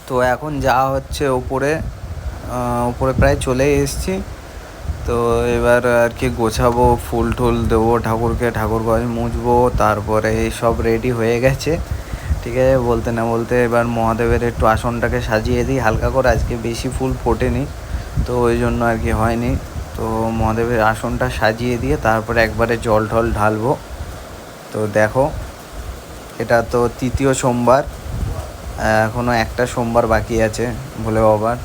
তো এখন যাওয়া হচ্ছে উপরে, উপরে প্রায় চলে এসেছি। তো এবার আর কি গোছাবো, ফুল টুল দেবো ঠাকুরকে, ঠাকুর ঘর মুছবো, তারপরে সব রেডি হয়ে গেছে। ঠিক আছে, বলতে না বলতে এবার মহাদেবের একটু আসনটাকে সাজিয়ে দিই হালকা করে। আজকে বেশি ফুল ফোটেনি, তো ওই জন্য আর কি হয়নি। তো মহাদেবের আসনটা সাজিয়ে দিয়ে তারপরে একবারে জল ঢল ঢালবো। তো দেখো, এটা তো তৃতীয় সোমবার, এখনও একটা সোমবার বাকি আছে ভোলে বাবার।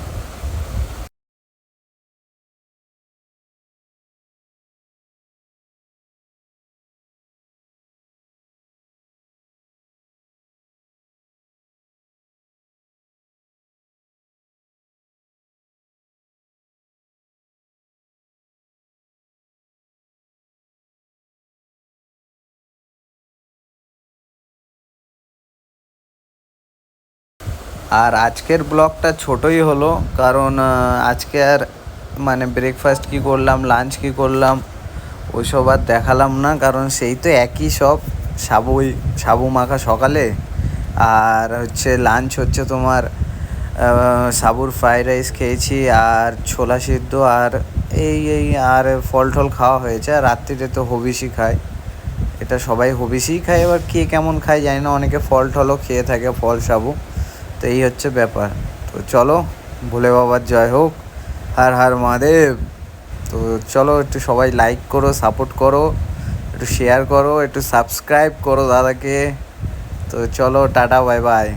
আর আজকের ব্লগটা ছোটই হলো, কারণ আজকে আর মানে ব্রেকফাস্ট কী করলাম, লাঞ্চ কী করলাম ওইসব আর দেখালাম না, কারণ সেই তো একই সব। সাবু মাখা সকালে, আর হচ্ছে লাঞ্চ হচ্ছে তোমার সাবুর ফ্রাইড রাইস খেয়েছি, আর ছোলা সিদ্ধ, আর এই আর ফল টল খাওয়া হয়েছে। আর রাত্রিতে তো হবিষই খায়, এটা সবাই হবিষই খায়। এবার কে কেমন খায় জানি না, অনেকে ফল টলও খেয়ে থাকে, ফল সাবু। তো এই হচ্ছে ব্যাপার। তো চলো, ভোলে বাবার জয় হোক, হর হর মহাদেব। তো চলো, একটু সবাই লাইক করো, সাপোর্ট করো, একটু শেয়ার করো, একটু সাবস্ক্রাইব করো দাদাকে। তো চলো, টাটা, বাই বাই।